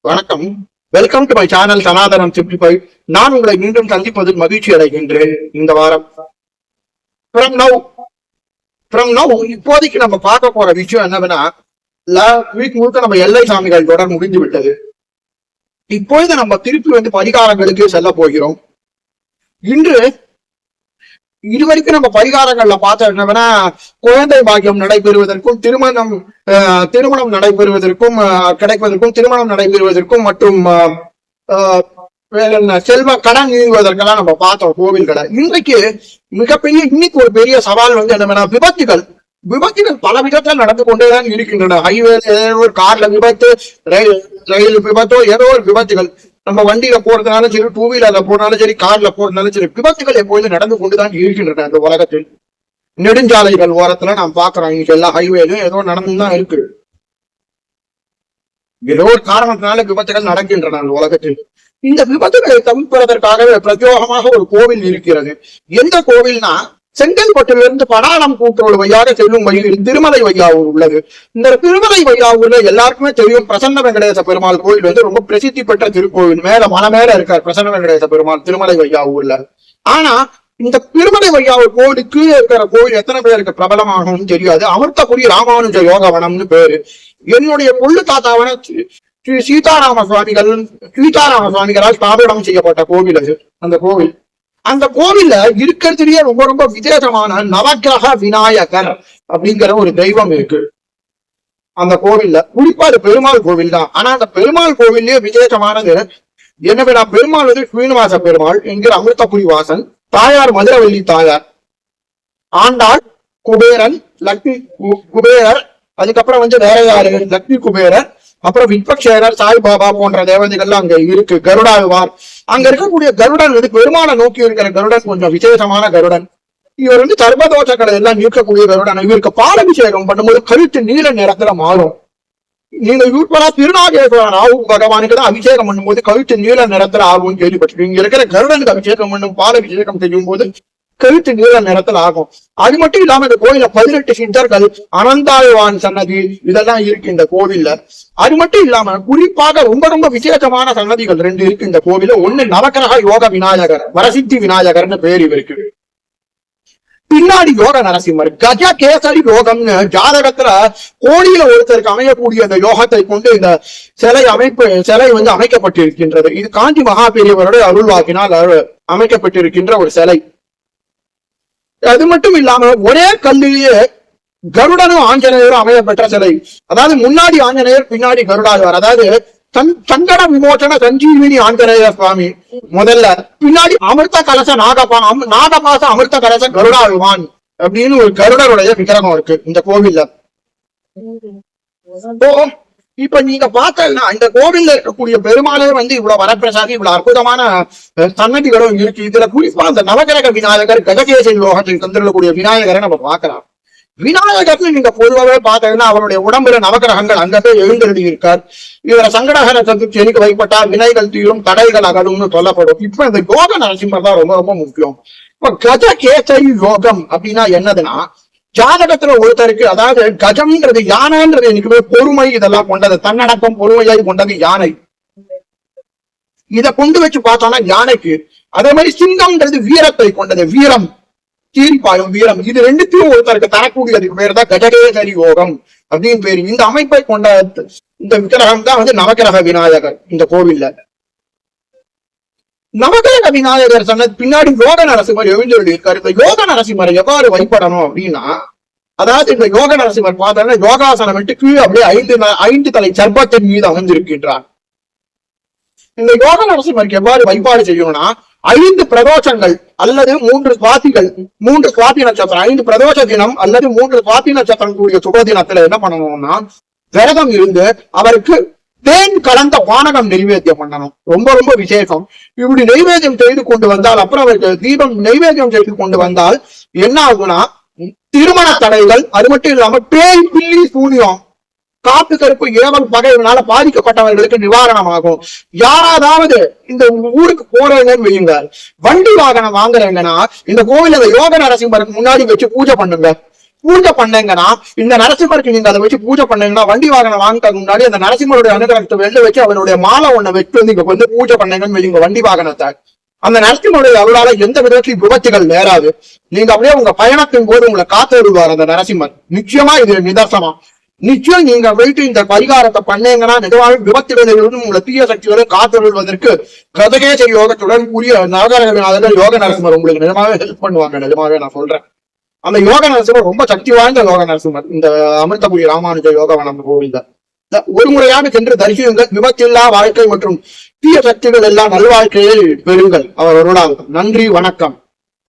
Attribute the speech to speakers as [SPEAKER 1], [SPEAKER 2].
[SPEAKER 1] வணக்கம். Welcome to my channel சனாதனம் 55. நான் உங்களை மீண்டும் சந்திப்பதில் மகிழ்ச்சி அடைகின்றேன். இந்த வாரம் இப்போதைக்கு நம்ம பார்க்க போற விஷயம் என்னன்னா, வீக் முழுக்க நம்ம எல்லை சாமிகள் தொடர் முடிந்து விட்டது. இப்பொழுது நம்ம திருப்பி பரிகாரங்களுக்கு செல்ல போகிறோம். இன்று இதுவரைக்கும் நம்ம பரிகாரங்கள்ல பார்த்தோம் என்னன்னா, குழந்தை பாக்கியம் நடைபெறுவதற்கும் திருமணம் நடைபெறுவதற்கும் கிடைப்பதற்கும் திருமணம் நடைபெறுவதற்கும் மற்றும் செல்வ கடன் நீங்குவதற்கெல்லாம் நம்ம பார்த்தோம் கோவில்களை. இன்னைக்கு ஒரு பெரிய சவால் என்னன்னா, விபத்துகள் பல விதத்தில் நடந்து கொண்டேதான் இருக்கின்றன. ஹைவே ஒரு கார்ல விபத்து, ரயில் விபத்தோ ஏதோ ஒரு விபத்துகள், நம்ம வண்டியில போறதுனாலும் சரி, டூ வீலர்ல போறதுனாலும் சரி, கார்ல போறதுனாலும் சரி, விபத்துகள் எப்பொழுது நடந்து கொண்டுதான் இருக்கின்றன. அந்த உலகத்தில் நெடுஞ்சாலைகள் ஓரத்துல நாம் பாக்குறோம், இன்னைக்கு எல்லா ஹைவேலும் ஏதோ நடந்துதான் இருக்கு. ஏதோ ஒரு காரணத்தினால விபத்துகள் நடக்கின்றன அந்த உலகத்தில். இந்த விபத்துகளை தவிர்ப்பதற்காகவே பிரத்யோகமாக ஒரு கோவில் இருக்கிறது. எந்த கோவில்னா, செங்கல்பட்டிலிருந்து படாளம் கூட்டுறவு வழியாக செல்லும் வழியில் திருமலை வையாவூர் உள்ளது. இந்த திருமலை வையாவூர்ல எல்லாருக்குமே தெரியும், பிரசன்ன வெங்கடேச பெருமாள் கோவில் ரொம்ப பிரசித்தி பெற்ற திருக்கோவில். மலை மேல இருக்கார் பிரசன்ன வெங்கடேச பெருமாள் திருமலை வையாவூர்ல. ஆனா இந்த திருமலை வையாவூர் கோவிலுக்கு இருக்கிற கோவில் எத்தனை பேருக்கு பிரபலமானு தெரியாது. அமிர்தபுரி ராமானுஜ யோகவனம்னு பேரு. என்னுடைய கொள்ளு தாத்தாவன ஸ்ரீ சீதாராம சுவாமிகளால் ஸ்தாபனம் செய்யப்பட்ட கோவில் அது. அந்த கோவில்ல இருக்கிறதுலயே ரொம்ப விசேஷமான நவக்கிரக விநாயகர் அப்படிங்கிற ஒரு தெய்வம் இருக்கு அந்த கோவில்ல. குறிப்பா அது பெருமாள் கோவில் தான். ஆனா அந்த பெருமாள் கோவில்லயே விசேஷமானது என்னன்னா, பெருமாள் ஸ்ரீனிவாச பெருமாள் என்கிற அமிர்தபுரி வாசன், தாயார் மதுரவல்லி தாயார், ஆண்டாள் குபேரன், லக்ஷ்மி குபேரர், அதுக்கப்புறம் வேற யாரு, லக்ஷ்மி குபேரர், அப்புறம் வித்பக்ஷேரர், சாய்பாபா போன்ற தேவதைகள்லாம் அங்க இருக்கு. கருடாழ்வார், அங்க இருக்கக்கூடிய கருடன் பெருமாளை நோக்கி இருக்கிற கருடன் கொஞ்சம் விசேஷமான கருடன். இவர் சர்வதோஷங்களை எல்லாம் நீக்கக்கூடிய கருடன். இவருக்கு பாலபிஷேகம் பண்ணும்போது கழுத்து நீல நிறத்துல மாறும். நீங்க யூஸ்வலா திருநாகேஸ்வரன் ராகு பகவானுக்கு தான் அபிஷேகம் பண்ணும்போது கழுத்து நீல நிறத்துல ஆகும்னு கேள்விப்பட்டிருக்கீங்க. இங்க இருக்கிற கருடனுக்கு அபிஷேகம் பண்ணும் பாலபிஷேகம் செய்யும் போது கழுத்து நீல நிறத்தில் ஆகும். அது மட்டும் இல்லாம இந்த கோயில 18 சித்தர்கள், அனந்தாழ்வான் சன்னதி இதெல்லாம் இருக்கு இந்த கோவில்ல. அது மட்டும் இல்லாம குறிப்பாக ரொம்ப விசேஷமான சன்னதிகள் 2 இருக்கு இந்த கோவில. ஒண்ணு நவக்கிரக யோக விநாயகர், வரசித்தி விநாயகர்னு பேர் இவருக்கு. பின்னாடி யோக நரசிம்மர், கஜ கேசரி யோகம்னு ஜாதகத்துல கோடியில ஒருத்தருக்கு அமையக்கூடிய அந்த யோகத்தை கொண்டு இந்த சிலை அமைக்கப்பட்டிருக்கின்றது. இது காஞ்சி மகா பெரியவருடைய அருள்வாக்கினால் அமைக்கப்பட்டிருக்கின்ற ஒரு சிலை. அது மட்டும் இல்லாம ஒரே கல்லிலேயே கருடனும் ஆஞ்சநேயரும் அமையப்பெற்ற சிலை. அதாவது முன்னாடி ஆஞ்சநேயர், பின்னாடி கருடாழ்வார். அதாவது சங்கட விமோச்சன சஞ்சீவினி ஆஞ்சநேயர் சுவாமி முதல்ல, பின்னாடி அமிர்த கலச நாகபாச அமிர்த கலச கருடாழ்வான் அப்படின்னு ஒரு கருடருடைய விக்கிரகம் இருக்கு இந்த கோவில்ல. இப்ப நீங்க பார்த்தா இந்த கோவில்ல இருக்கக்கூடிய பெருமாளே இவ்வளவு வரப்பிரசாதி, இவ்வளவு அற்புதமான சன்னதிகளும் இருக்கு. இதுல குறிப்பா அந்த நவகிரக விநாயகர், கஜகேசரி லோகத்தில் தந்திரக்கூடிய விநாயகரை நம்ம பார்க்கலாம். விநாயகர்னு நீங்க பொதுவாகவே பார்த்தீங்கன்னா அவருடைய உடம்புல நவகிரகங்கள் அங்கவே எழுந்தருளி இருக்கார். இவரை சங்கடகர சதுர்த்திக்கு வைப்பட்டால் வினைகள் தீரும், தடைகள் அகலும்னு சொல்லப்படும். இப்ப இந்த யோக நரசிம்மர் தான் ரொம்ப முக்கியம். இப்ப கஜகேசரி யோகம் அப்படின்னா என்னதுன்னா, ஜாதகத்துல ஒருத்தருக்கு, அதாவது கஜம்ன்றது யானைன்றது எனக்குமே பொறுமை இதெல்லாம் கொண்டது, தன்னடக்கம் பொறுமையாய் கொண்டது யானை. இதை கொண்டு வச்சு பார்த்தோம்னா யானைக்கு. அதே மாதிரி சிங்கம்ன்றது வீரத்தை கொண்டது, வீரம், தீர்ப்பாயும் வீரம். இது 2த்தையும் ஒருத்தருக்கு தரக்கூடியதுக்கு பேர் தான் கஜகேசரி யோகம் அப்படின்னு பேரு. இந்த அமைப்பை கொண்ட இந்த விக்கிரகம் தான் நவகிரக விநாயகர் இந்த கோவில்ல. நவகிரக விநாயகர் சொன்ன பின்னாடி யோக நரசிம்மர் எழுந்தருளி இருக்காரு. இந்த யோக நரசிம்மரை எவ்வாறு வழிபடணும் அப்படின்னா, அதாவது இந்த யோக நரசிம்மர் பார்த்தோம்னா யோகாசனம் விட்டு கீழே அப்படியே 5 தலை சர்பத்தின் மீது அமர்ந்திருக்கின்றார். இந்த யோக நரசிம்மருக்கு எவ்வாறு வழிபாடு செய்யணும்னா, 5 பிரதோஷங்கள் அல்லது 3 சுவாதிகள், 3 சுவாதி நட்சத்திரம், 5 பிரதோஷ தினம் அல்லது 3 சுவாதி நட்சத்திரம் கூடிய சுப தினத்துல என்ன பண்ணணும்னா, விரதம் இருந்து அவருக்கு தேன் கலந்த பானகம் நைவேத்தியம் பண்ணணும். ரொம்ப விசேஷம். இப்படி நைவேத்தியம் செய்து கொண்டு வந்தால், அப்புறம் அவருக்கு தீபம் நைவேத்தியம் செய்து கொண்டு வந்தால் என்ன ஆகும்னா, திருமண தடைகள், அது மட்டும் இல்லாம பேய் பில்லி சூனியம், காப்பு கருப்பு ஏவல் பகையினால பாதிக்கப்பட்டவர்களுக்கு நிவாரணம் ஆகும். யாராவது இந்த ஊருக்கு போறவங்கன்னு வையுங்க, வண்டி வாகனம் வாங்குறவங்கன்னா இந்த கோவில் யோக நரசிம்மருக்கு முன்னாடி வச்சு பூஜை பண்ணுங்க. பூஜை பண்ணீங்கன்னா இந்த நரசிம்மருக்கு நீங்க அதை வச்சு பூஜை பண்ணீங்கன்னா வண்டி வாகனம் வாங்கிட்டு முன்னாடி அந்த நரசிம்மருடைய அனுகிரகத்தை வெளில வச்சு அவருடைய மாலை ஒண்ணை வச்சு வந்து இங்க வந்து பூஜை பண்ணீங்கன்னு உங்க வண்டி வாகனத்தை அந்த நரசிம்மருடைய அருளால எந்த விதத்திலும் விபத்துகள் நேராது. நீங்க அப்படியே உங்க பயணத்தின் போது உங்களை காத்தருள்வார் அந்த நரசிம்மர். நிச்சயமா இது நிதர்சனமா. நிச்சயம் நீங்க போயிட்டு இந்த பரிகாரத்தை பண்ணீங்கன்னா நிஜமாக விபத்துகளிலிருந்து உங்களை தீய சக்திகளும் காத்தருள்வதற்கு கதகேச யோகத்துடன் கூடிய நவகரகநாதர்கள் யோக நரசிம்மர் உங்களுக்கு நிஜமாவே ஹெல்ப் பண்ணுவாங்க. நிஜமாவே நான் சொல்றேன். அந்த யோக நரசிம்மர் ரொம்ப சக்தி வாய்ந்த யோக நரசிம்மர். இந்த அமிர்தபுரி ராமானுஜ யோகவனம் கோவில்ல ஒரு முறையாக சென்று தரிசியுங்கள். விபத்தில்லா வாழ்க்கை மற்றும் தீய சக்திகள் எல்லாம் நல்வாழ்க்கையை பெறுங்கள். அவர் அருளாகும். நன்றி, வணக்கம்.